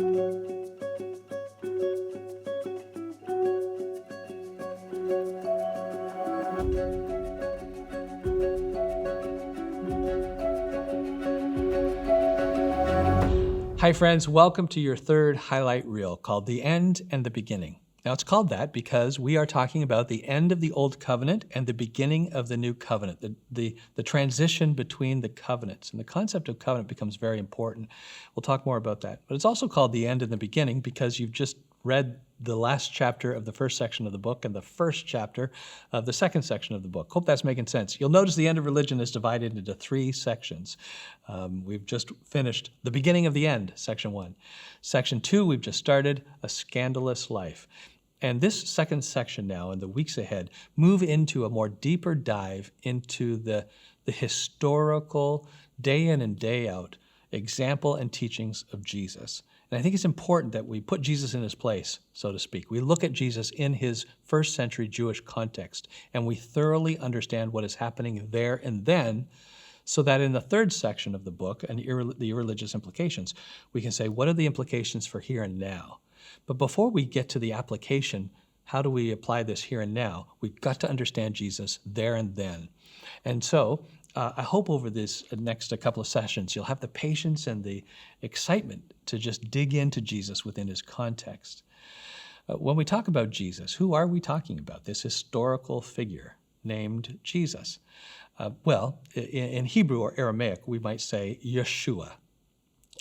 Hi friends, welcome to your third highlight reel called The End and the Beginning. Now it's called that because we are talking about the end of the Old Covenant and the beginning of the New Covenant, the transition between the covenants. And the concept of covenant becomes very important. We'll talk more about that. But it's also called The End and the Beginning because you've just read the last chapter of the first section of the book and the first chapter of the second section of the book. Hope that's making sense. You'll notice the end of religion is divided into three sections. We've just finished the beginning of the end, section 1. Section 2, we've just started a scandalous life. And this second section now, in the weeks ahead, move into a more deeper dive into the historical, day in and day out, example and teachings of Jesus. And I think it's important that we put Jesus in his place, so to speak. We look at Jesus in his first century Jewish context, and we thoroughly understand what is happening there and then, so that in the third section of the book, and the irreligious implications, we can say, what are the implications for here and now? But before we get to the application, how do we apply this here and now? We've got to understand Jesus there and then. And so I hope over this next couple of sessions, you'll have the patience and the excitement to just dig into Jesus within his context. When we talk about Jesus, who are we talking about? This historical figure named Jesus. In Hebrew or Aramaic, we might say Yeshua.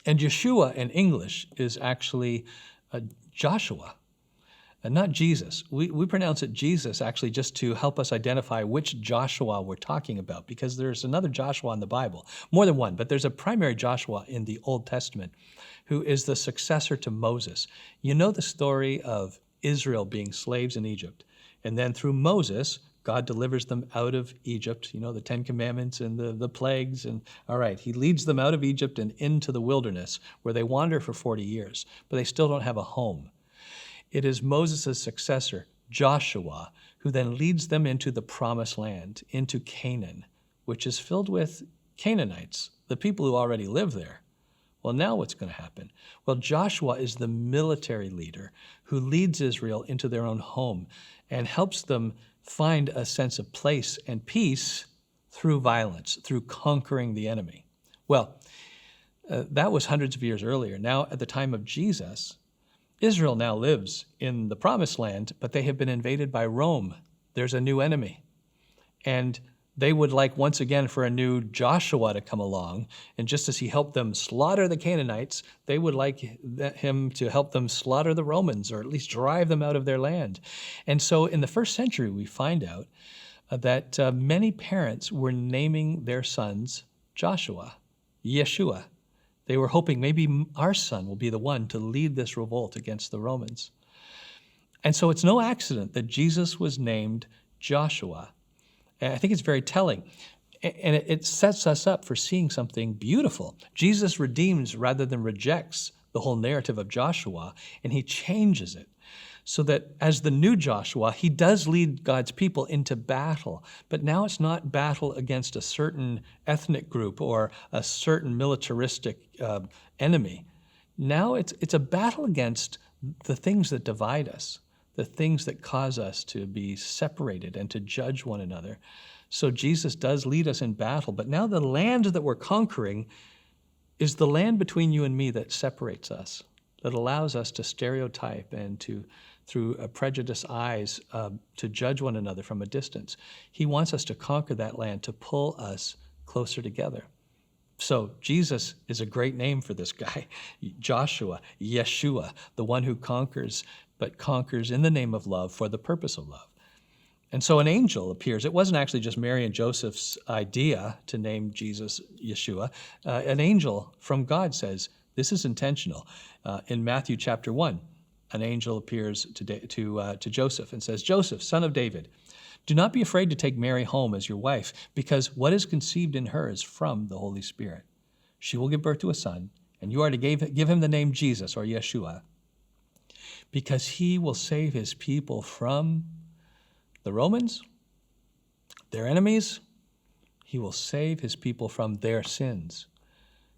And Yeshua in English is actually Joshua, and not Jesus. We pronounce it Jesus actually just to help us identify which Joshua we're talking about, because there's another Joshua in the Bible, more than one, but there's a primary Joshua in the Old Testament who is the successor to Moses. You know the story of Israel being slaves in Egypt, and then through Moses, God delivers them out of Egypt, you know, the 10 Commandments and the plagues. And all right, he leads them out of Egypt and into the wilderness where they wander for 40 years, but they still don't have a home. It is Moses' successor, Joshua, who then leads them into the promised land, into Canaan, which is filled with Canaanites, the people who already live there. Well, now what's going to happen? Well, Joshua is the military leader who leads Israel into their own home and helps them find a sense of place and peace through violence, through conquering the enemy. Well, that was hundreds of years earlier. Now, at the time of Jesus, Israel now lives in the promised land, but they have been invaded by Rome. There's a new enemy. And they would like, once again, for a new Joshua to come along. And just as he helped them slaughter the Canaanites, they would like him to help them slaughter the Romans, or at least drive them out of their land. And so in the first century, we find out that many parents were naming their sons Joshua, Yeshua. They were hoping maybe our son will be the one to lead this revolt against the Romans. And so it's no accident that Jesus was named Joshua. And I think it's very telling. And it sets us up for seeing something beautiful. Jesus redeems rather than rejects the whole narrative of Joshua, and he changes it so that as the new Joshua, he does lead God's people into battle. But now it's not battle against a certain ethnic group or a certain militaristic enemy. Now it's a battle against the things that divide us, the things that cause us to be separated and to judge one another. So Jesus does lead us in battle, but now the land that we're conquering is the land between you and me that separates us, that allows us to stereotype and to, through prejudiced eyes, to judge one another from a distance. He wants us to conquer that land, to pull us closer together. So Jesus is a great name for this guy, Joshua, Yeshua, the one who conquers, but conquers in the name of love for the purpose of love. And so an angel appears. It wasn't actually just Mary and Joseph's idea to name Jesus Yeshua. An angel from God says, this is intentional. In Matthew chapter 1, an angel appears to Joseph and says, Joseph, son of David, do not be afraid to take Mary home as your wife, because what is conceived in her is from the Holy Spirit. She will give birth to a son, and you are to give him the name Jesus, or Yeshua, because he will save his people from the Romans, their enemies. He will save his people from their sins.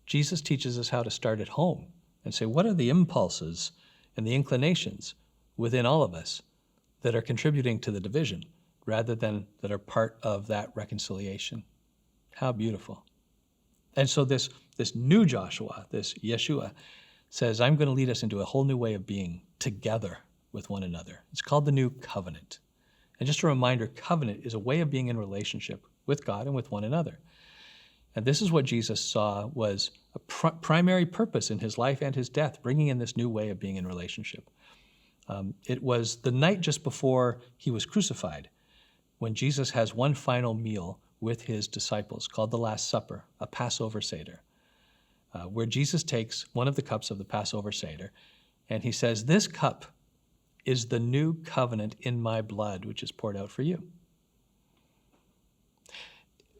Jesus teaches us how to start at home, and say, what are the impulses and the inclinations within all of us that are contributing to the division rather than that are part of that reconciliation? How beautiful. And so this new Joshua, this Yeshua, says, I'm going to lead us into a whole new way of being together with one another. It's called the New Covenant. And just a reminder, covenant is a way of being in relationship with God and with one another. And this is what Jesus saw was a primary purpose in his life and his death, bringing in this new way of being in relationship. It was the night just before he was crucified when Jesus has one final meal with his disciples called the Last Supper, a Passover Seder, where Jesus takes one of the cups of the Passover Seder and he says, this cup is the new covenant in my blood, which is poured out for you.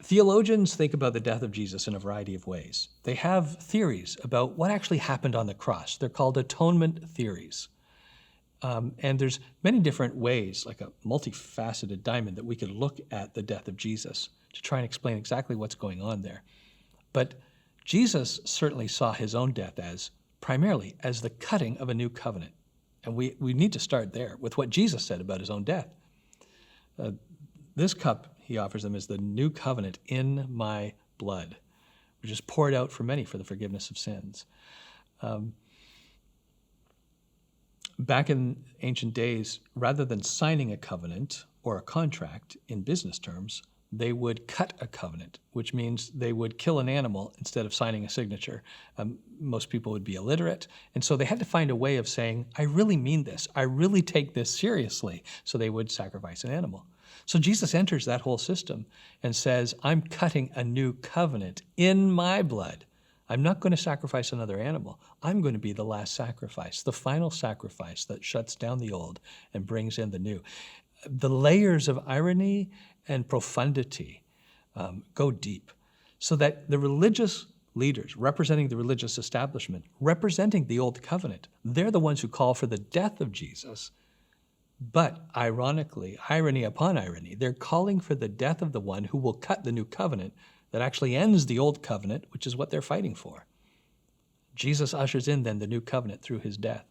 Theologians think about the death of Jesus in a variety of ways. They have theories about what actually happened on the cross. They're called atonement theories. And there's many different ways, like a multifaceted diamond, that we could look at the death of Jesus to try and explain exactly what's going on there. But Jesus certainly saw his own death primarily as the cutting of a new covenant. And we need to start there with what Jesus said about his own death. This cup, he offers them, is the new covenant in my blood, which is poured out for many for the forgiveness of sins. Back in ancient days, rather than signing a covenant or a contract in business terms, they would cut a covenant, which means they would kill an animal instead of signing a signature. Most people would be illiterate, and so they had to find a way of saying, I really mean this. I really take this seriously. So they would sacrifice an animal. So Jesus enters that whole system and says, I'm cutting a new covenant in my blood. I'm not going to sacrifice another animal. I'm going to be the last sacrifice, the final sacrifice that shuts down the old and brings in the new. The layers of irony and profundity go deep, so that the religious leaders representing the religious establishment, representing the old covenant, they're the ones who call for the death of Jesus. But ironically, irony upon irony, they're calling for the death of the one who will cut the new covenant that actually ends the old covenant, which is what they're fighting for. Jesus ushers in then the new covenant through his death.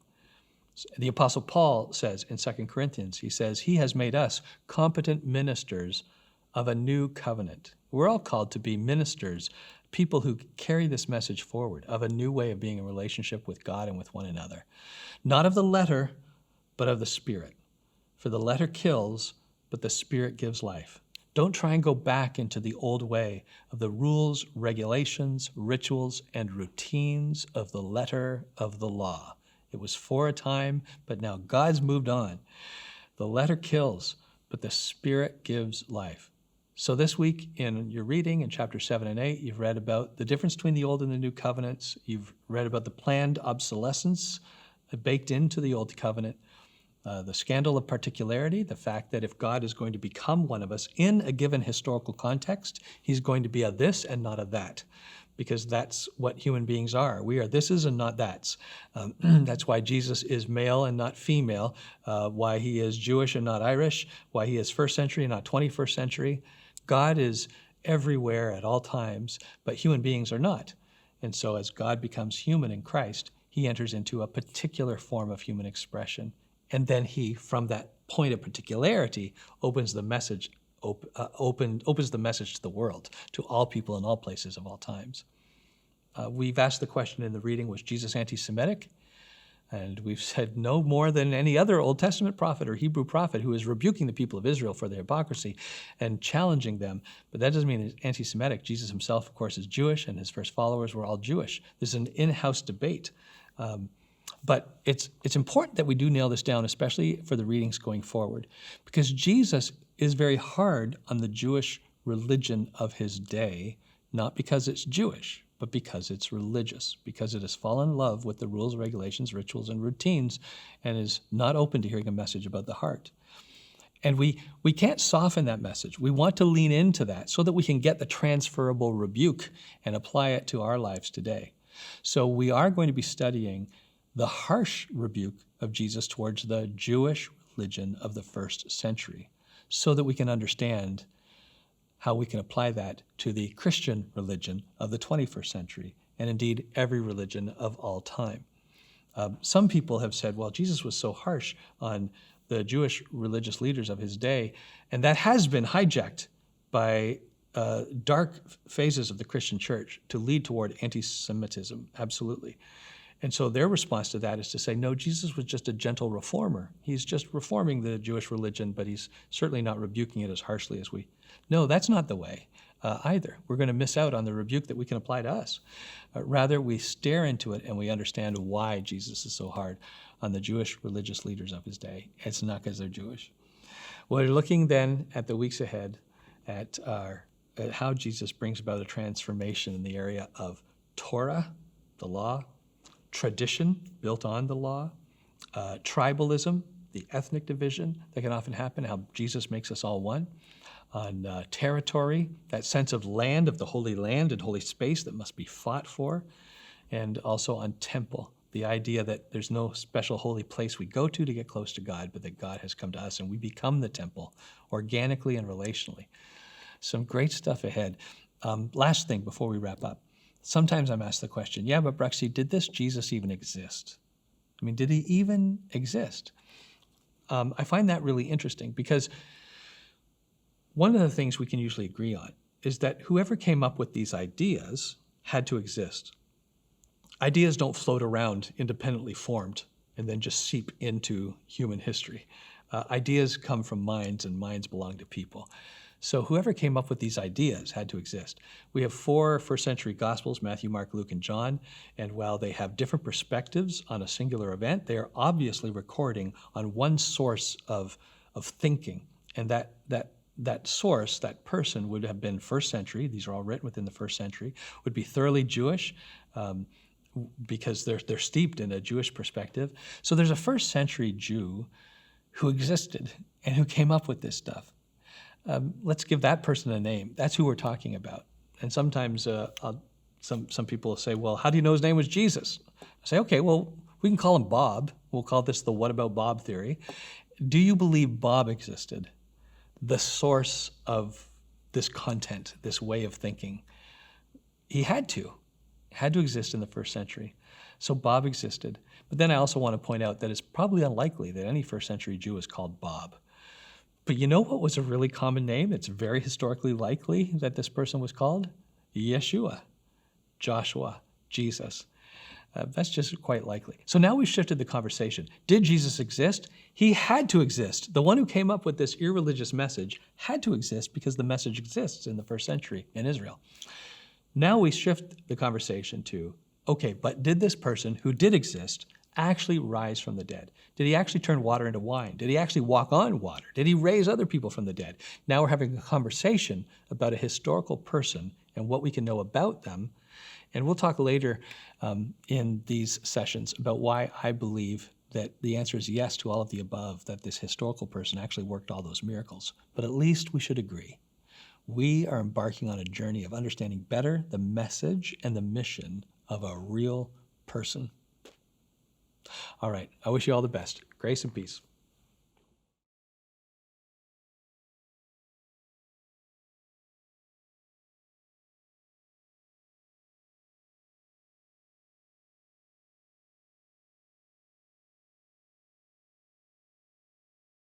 The Apostle Paul says in 2 Corinthians, he says, he has made us competent ministers of a new covenant. We're all called to be ministers, people who carry this message forward of a new way of being in relationship with God and with one another. Not of the letter, but of the Spirit. For the letter kills, but the Spirit gives life. Don't try and go back into the old way of the rules, regulations, rituals, and routines of the letter of the law. It was for a time, but now God's moved on. The letter kills, but the Spirit gives life. So this week in your reading in chapter 7 and 8, you've read about the difference between the old and the new covenants. You've read about the planned obsolescence baked into the old covenant. The scandal of particularity, the fact that if God is going to become one of us in a given historical context, he's going to be a this and not a that, because that's what human beings are. We are thises and not that's. That's why Jesus is male and not female, why he is Jewish and not Irish, why he is first century and not 21st century. God is everywhere at all times, but human beings are not. And so as God becomes human in Christ, he enters into a particular form of human expression. And then he, from that point of particularity, opens the message opens the message to the world, to all people in all places of all times. We've asked the question in the reading, was Jesus anti-Semitic? And we've said no more than any other Old Testament prophet or Hebrew prophet who is rebuking the people of Israel for their hypocrisy and challenging them. But that doesn't mean he's anti-Semitic. Jesus himself, of course, is Jewish, and his first followers were all Jewish. This is an in-house debate. But it's important that we do nail this down, especially for the readings going forward, because Jesus is very hard on the Jewish religion of his day, not because it's Jewish, but because it's religious, because it has fallen in love with the rules, regulations, rituals, and routines, and is not open to hearing a message about the heart. And we can't soften that message. We want to lean into that so that we can get the transferable rebuke and apply it to our lives today. So we are going to be studying the harsh rebuke of Jesus towards the Jewish religion of the first century, so that we can understand how we can apply that to the Christian religion of the 21st century, and indeed every religion of all time. Some people have said, well, Jesus was so harsh on the Jewish religious leaders of his day, and that has been hijacked by dark phases of the Christian church to lead toward anti-Semitism, absolutely. And so their response to that is to say, no, Jesus was just a gentle reformer. He's just reforming the Jewish religion, but he's certainly not rebuking it as harshly as we. No, that's not the way either. We're going to miss out on the rebuke that we can apply to us. Rather, we stare into it and we understand why Jesus is so hard on the Jewish religious leaders of his day. It's not because they're Jewish. We're looking then at the weeks ahead at how Jesus brings about a transformation in the area of Torah, the law, tradition built on the law, tribalism, the ethnic division that can often happen, how Jesus makes us all one, on territory, that sense of land, of the holy land and holy space that must be fought for, and also on temple, the idea that there's no special holy place we go to get close to God, but that God has come to us and we become the temple organically and relationally. Some great stuff ahead. Last thing before we wrap up. Sometimes I'm asked the question, yeah, but Bruxy, did this Jesus even exist? I mean, did he even exist? I find that really interesting because one of the things we can usually agree on is that whoever came up with these ideas had to exist. Ideas don't float around independently formed and then just seep into human history. Ideas come from minds, and minds belong to people. So whoever came up with these ideas had to exist. We have 4 first-century Gospels, Matthew, Mark, Luke, and John, and while they have different perspectives on a singular event, they are obviously recording on one source of thinking, and that source, that person, would have been first century. These are all written within the first century, would be thoroughly Jewish, because they're steeped in a Jewish perspective. So there's a first century Jew who existed and who came up with this stuff. Let's give that person a name. That's who we're talking about. And sometimes some people say, well, how do you know his name was Jesus? I say, okay, well, we can call him Bob. We'll call this the what about Bob theory. Do you believe Bob existed? The source of this content, this way of thinking. He had to exist in the first century. So Bob existed. But then I also want to point out that it's probably unlikely that any first century Jew is called Bob. But you know what was a really common name? It's very historically likely that this person was called Yeshua, Joshua, Jesus. That's just quite likely. So now we've shifted the conversation. Did Jesus exist? He had to exist. The one who came up with this irreligious message had to exist because the message exists in the first century in Israel. Now we shift the conversation to, okay, but did this person who did exist actually rise from the dead? Did he actually turn water into wine? Did he actually walk on water? Did he raise other people from the dead? Now we're having a conversation about a historical person and what we can know about them. And we'll talk later in these sessions about why I believe that the answer is yes to all of the above, that this historical person actually worked all those miracles. But at least we should agree. We are embarking on a journey of understanding better the message and the mission of a real person. All right, I wish you all the best. Grace and peace.